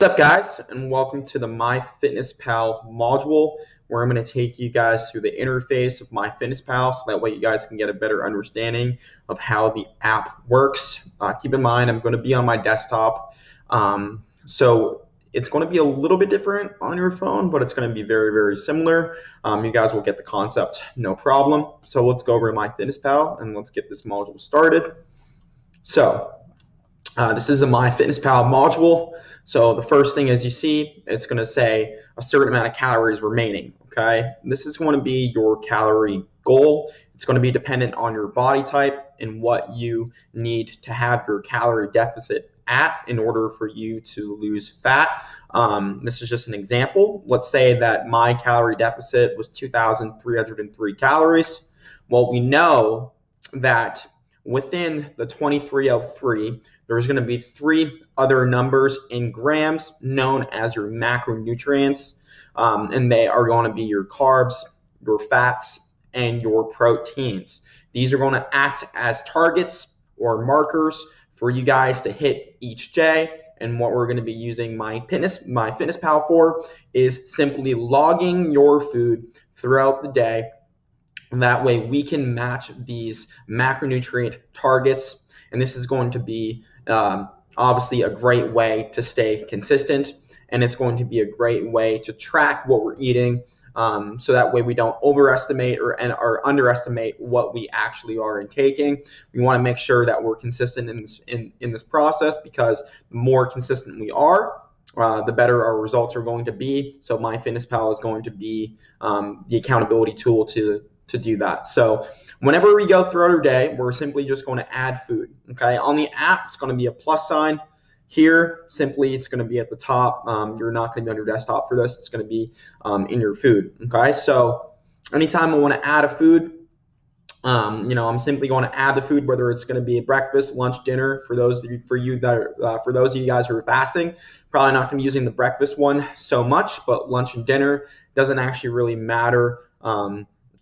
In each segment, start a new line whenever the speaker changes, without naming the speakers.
What's up, guys, and welcome to the MyFitnessPal module, where I'm going to take you guys through the interface of MyFitnessPal so that way you guys can get a better understanding of how the app works. Keep in mind, I'm going to be on my desktop, so it's going to be a little bit different on your phone, but it's going to be very, very similar. You guys will get the concept, no problem. So let's go over to MyFitnessPal and let's get this module started. So this is the MyFitnessPal module. So the first thing, as you see, it's going to say a certain amount of calories remaining, okay? This is going to be your calorie goal. It's going to be dependent on your body type and what you need to have your calorie deficit at in order for you to lose fat. This is just an example. Let's say that my calorie deficit was 2,303 calories. Well, we know that within the 2303, there's going to be three other numbers in grams known as your macronutrients, and they are going to be your carbs, your fats, and your proteins. These are going to act as targets or markers for you guys to hit each day. And what we're going to be using MyFitnessPal for is simply logging your food throughout the day. That way we can match these macronutrient targets, and this is going to be obviously a great way to stay consistent, and it's going to be a great way to track what we're eating, so that way we don't overestimate or underestimate what we actually are intaking. We want to make sure that we're consistent in this process, because the more consistent we are, the better our results are going to be. So MyFitnessPal is going to be the accountability tool to do that. So whenever we go throughout our day, we're simply just going to add food. Okay, on the app, it's going to be a plus sign. Here, simply, it's going to be at the top. You're not going to be on your desktop for this. It's going to be in your food. Okay, so anytime I want to add a food, I'm simply going to add the food, whether it's going to be a breakfast, lunch, dinner. For those of you guys who are fasting, probably not going to be using the breakfast one so much, but lunch and dinner doesn't actually really matter.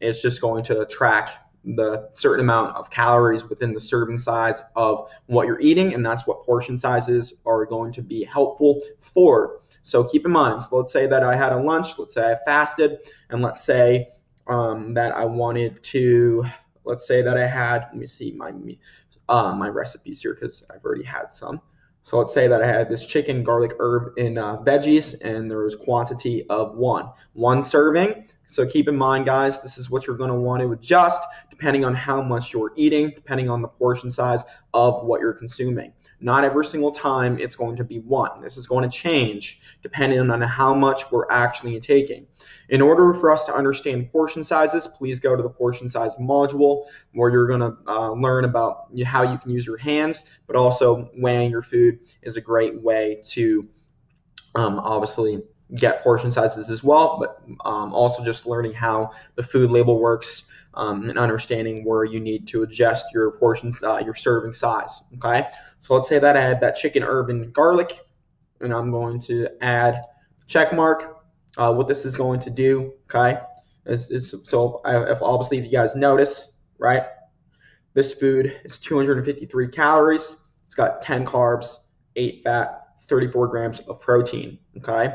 It's just going to track the certain amount of calories within the serving size of what you're eating, and that's what portion sizes are going to be helpful for. So keep in mind, so let's say that I had a lunch, let's say I fasted, and let's say that I wanted to, let's say that I had, let me see my recipes here because I've already had some. So let's say that I had this chicken, garlic, herb, and veggies, and there was quantity of one serving. So keep in mind, guys, this is what you're going to want to adjust depending on how much you're eating, depending on the portion size of what you're consuming. Not every single time it's going to be one. This is going to change depending on how much we're actually taking. In order for us to understand portion sizes, please go to the portion size module, where you're going to learn about how you can use your hands, but also weighing your food is a great way to obviously get portion sizes as well, but also just learning how the food label works, and understanding where you need to adjust your portions, your serving size. Okay, so let's say that I had that chicken, herb, and garlic, and I'm going to add check mark. What this is going to do, okay, is obviously if you guys notice, right, this food is 253 calories. It's got 10 carbs, 8 fat, 34 grams of protein. Okay.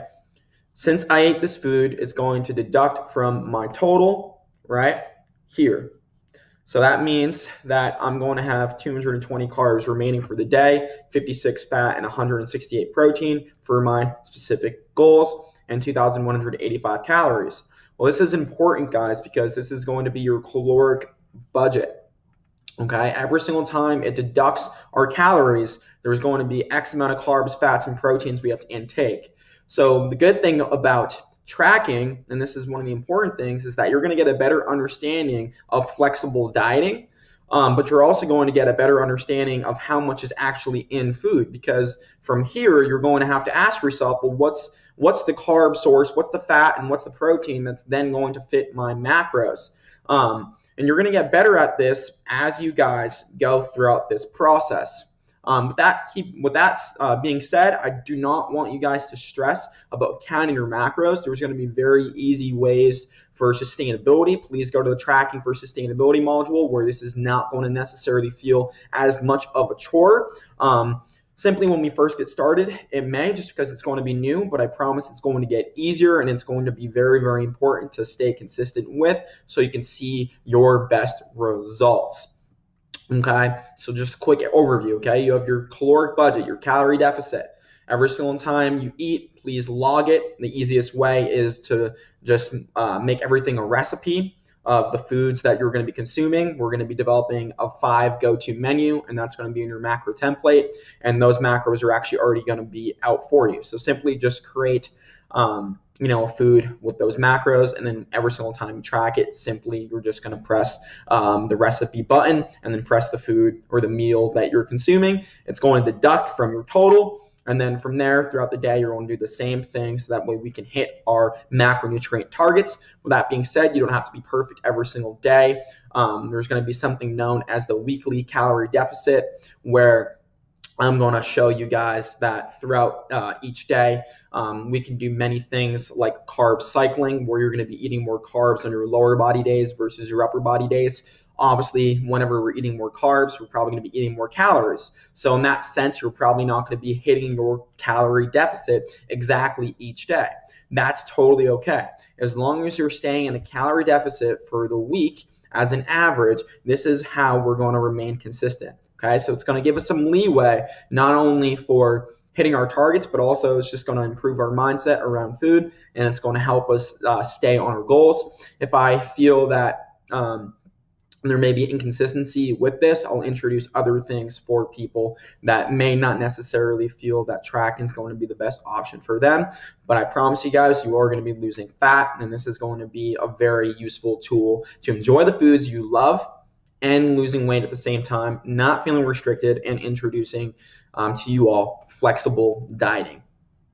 Since I ate this food, it's going to deduct from my total right here. So that means that I'm going to have 220 carbs remaining for the day, 56 fat, and 168 protein for my specific goals, and 2,185 calories. Well, this is important, guys, because this is going to be your caloric budget. Okay, every single time it deducts our calories, there's going to be X amount of carbs, fats, and proteins we have to intake. So the good thing about tracking, and this is one of the important things, is that you're going to get a better understanding of flexible dieting, but you're also going to get a better understanding of how much is actually in food, because from here you're going to have to ask yourself, well, what's the carb source, what's the fat, and what's the protein that's then going to fit my macros. And you're going to get better at this as you guys go throughout this process. With that being said, I do not want you guys to stress about counting your macros. There's going to be very easy ways for sustainability. Please go to the Tracking for Sustainability module, where this is not going to necessarily feel as much of a chore. Simply when we first get started, it may, just because it's going to be new, but I promise it's going to get easier, and it's going to be very, very important to stay consistent with so you can see your best results. Okay, so just quick overview. Okay, you have your caloric budget, your calorie deficit. Every single time you eat, please log it. The easiest way is to just make everything a recipe of the foods that you're going to be consuming. We're going to be developing a 5 go-to menu, and that's going to be in your macro template. And those macros are actually already going to be out for you. So simply just create a food with those macros, and then every single time you track it, simply you're just going to press the recipe button and then press the food or the meal that you're consuming. It's going to deduct from your total, and then from there throughout the day you're going to do the same thing, so that way we can hit our macronutrient targets. With that being said, you don't have to be perfect every single day. There's going to be something known as the weekly calorie deficit, where I'm going to show you guys that throughout each day, we can do many things like carb cycling, where you're going to be eating more carbs on your lower body days versus your upper body days. Obviously, whenever we're eating more carbs, we're probably going to be eating more calories. So in that sense, you're probably not going to be hitting your calorie deficit exactly each day. That's totally okay. As long as you're staying in a calorie deficit for the week as an average, this is how we're going to remain consistent. Okay, so it's going to give us some leeway, not only for hitting our targets, but also it's just going to improve our mindset around food, and it's going to help us stay on our goals. If I feel that there may be inconsistency with this, I'll introduce other things for people that may not necessarily feel that tracking is going to be the best option for them. But I promise you guys, you are going to be losing fat, and this is going to be a very useful tool to enjoy the foods you love and losing weight at the same time, not feeling restricted, and introducing to you all flexible dieting.